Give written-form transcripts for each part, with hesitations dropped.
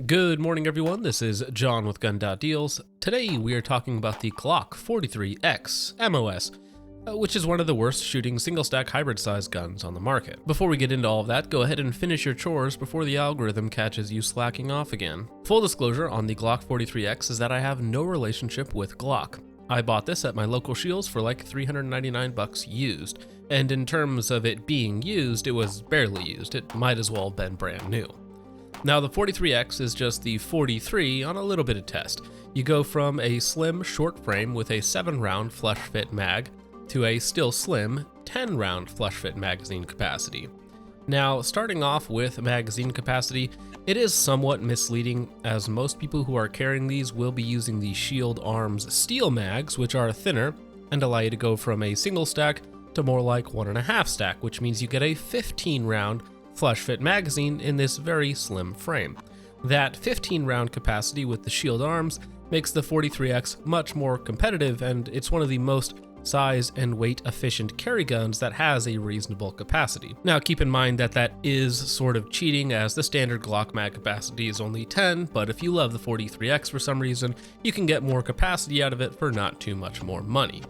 Good morning everyone, this is John with Gun.Deals. Today we are talking about the Glock 43X MOS, which is one of the worst shooting single-stack hybrid-size guns on the market. Before we get into all of that, go ahead and finish your chores before the algorithm catches you slacking off again. Full disclosure on the Glock 43X is that I have no relationship with Glock. I bought this at my local Shields for like $399 used, and in terms of it being used, it was barely used. It might as well have been brand new. Now the 43X is just the 43 on a little bit of test. You go from a slim short frame with a 7-round flush fit mag to a still slim 10-round flush fit magazine capacity. Now starting off with magazine capacity, it is somewhat misleading as most people who are carrying these will be using the Shield Arms steel mags, which are thinner and allow you to go from a single stack to more like 1.5 stack, which means you get a 15-round flush fit magazine in this very slim frame. That 15-round capacity with the Shield Arms makes the 43X much more competitive, and it's one of the most size and weight efficient carry guns that has a reasonable capacity. Now keep in mind that that is sort of cheating, as the standard Glock mag capacity is only 10, but if you love the 43X for some reason, you can get more capacity out of it for not too much more money.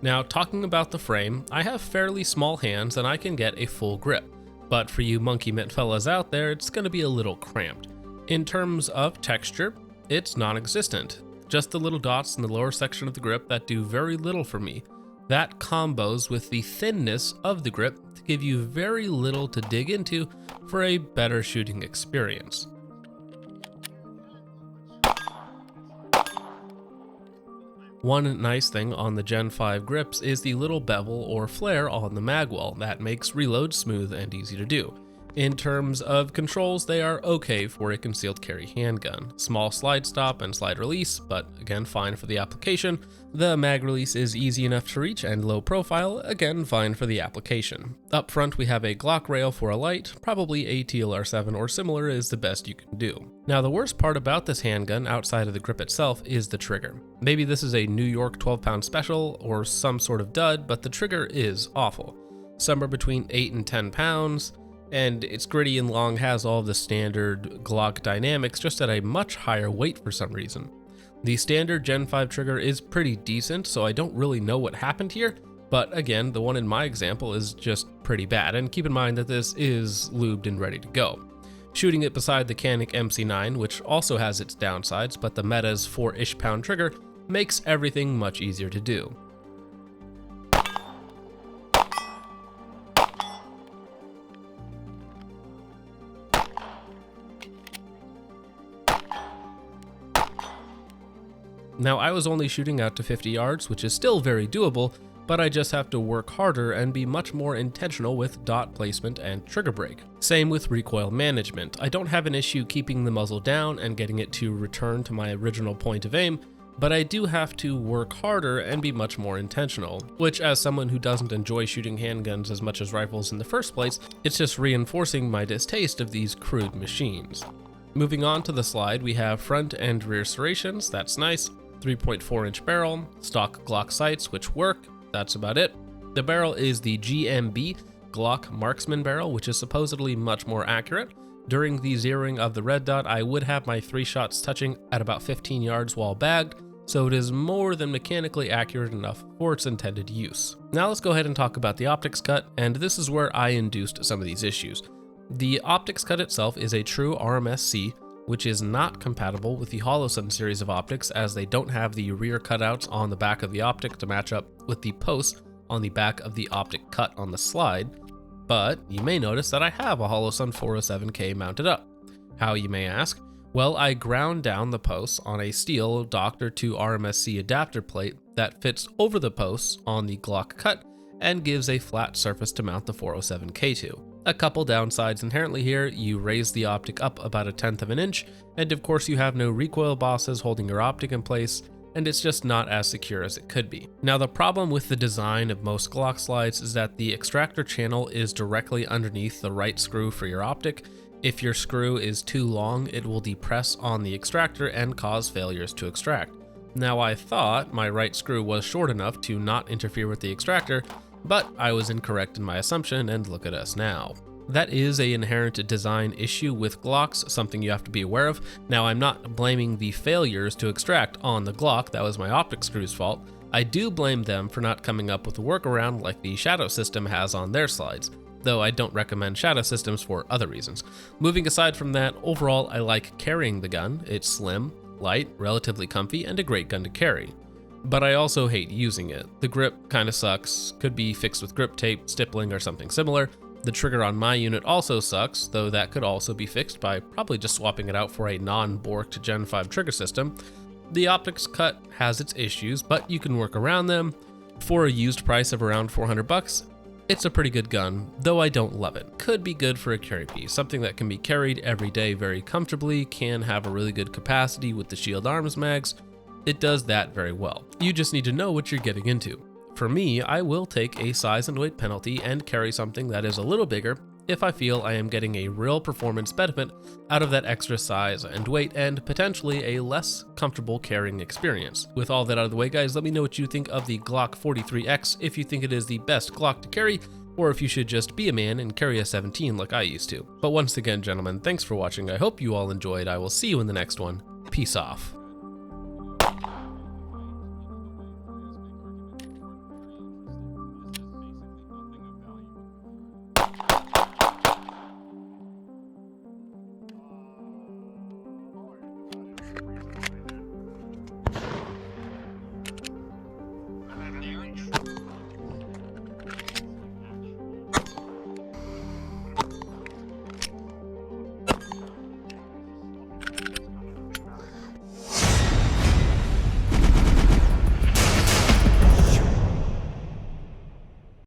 Now talking about the frame, I have fairly small hands and I can get a full grip. But for you monkey mitt fellas out there, it's going to be a little cramped. In terms of texture, it's non-existent. Just the little dots in the lower section of the grip that do very little for me. That combos with the thinness of the grip to give you very little to dig into for a better shooting experience. One nice thing on the Gen 5 grips is the little bevel or flare on the magwell that makes reload smooth and easy to do. In terms of controls, they are okay for a concealed carry handgun. Small slide stop and slide release, but again fine for the application. The mag release is easy enough to reach and low profile, again fine for the application. Up front we have a Glock rail for a light, probably a TLR7 or similar is the best you can do. Now the worst part about this handgun outside of the grip itself is the trigger. Maybe this is a New York 12-pound special or some sort of dud, but the trigger is awful. Somewhere between 8 and 10 pounds, and it's gritty and long, has all the standard Glock dynamics, just at a much higher weight for some reason. The standard Gen 5 trigger is pretty decent, so I don't really know what happened here, but again, the one in my example is just pretty bad, and keep in mind that this is lubed and ready to go. Shooting it beside the Canik MC9, which also has its downsides, but the Meta's 4-ish pound trigger makes everything much easier to do. Now I was only shooting out to 50 yards, which is still very doable, but I just have to work harder and be much more intentional with dot placement and trigger break. Same with recoil management. I don't have an issue keeping the muzzle down and getting it to return to my original point of aim, but I do have to work harder and be much more intentional, which as someone who doesn't enjoy shooting handguns as much as rifles in the first place, it's just reinforcing my distaste of these crude machines. Moving on to the slide, we have front and rear serrations, that's nice. 3.4-inch barrel, stock Glock sights which work, that's about it. The barrel is the GMB Glock Marksman barrel, which is supposedly much more accurate. During the zeroing of the red dot, I would have my 3 shots touching at about 15 yards while bagged, so it is more than mechanically accurate enough for its intended use. Now let's go ahead and talk about the optics cut, and this is where I induced some of these issues. The optics cut itself is a true RMSC, which is not compatible with the Holosun series of optics, as they don't have the rear cutouts on the back of the optic to match up with the posts on the back of the optic cut on the slide. But you may notice that I have a Holosun 407K mounted up. How, you may ask? Well, I ground down the posts on a steel Dr. 2 RMSC adapter plate that fits over the posts on the Glock cut and gives a flat surface to mount the 407K to. A couple downsides inherently here: you raise the optic up about 1/10 of an inch, and of course you have no recoil bosses holding your optic in place, and it's just not as secure as it could be. Now, the problem with the design of most Glock slides is that the extractor channel is directly underneath the right screw for your optic. If your screw is too long, it will depress on the extractor and cause failures to extract. Now, I thought my right screw was short enough to not interfere with the extractor, but I was incorrect in my assumption, and look at us now. That is an inherent design issue with Glocks, something you have to be aware of. Now, I'm not blaming the failures to extract on the Glock, that was my optic screw's fault. I do blame them for not coming up with a workaround like the Shadow system has on their slides, though I don't recommend Shadow systems for other reasons. Moving aside from that, overall I like carrying the gun. It's slim, light, relatively comfy, and a great gun to carry. But I also hate using it. The grip kinda sucks, could be fixed with grip tape, stippling, or something similar. The trigger on my unit also sucks, though that could also be fixed by probably just swapping it out for a non-borked Gen 5 trigger system. The optics cut has its issues, but you can work around them. For a used price of around $400, it's a pretty good gun, though I don't love it. Could be good for a carry piece, something that can be carried every day very comfortably, can have a really good capacity with the shield arms mags. It does that very well. You just need to know what you're getting into. For me, I will take a size and weight penalty and carry something that is a little bigger if I feel I am getting a real performance benefit out of that extra size and weight, and potentially a less comfortable carrying experience. With all that out of the way, guys, let me know what you think of the Glock 43X, if you think it is the best Glock to carry, or if you should just be a man and carry a 17 like I used to. But once again, gentlemen, thanks for watching. I hope you all enjoyed. I will see you in the next one. Peace off.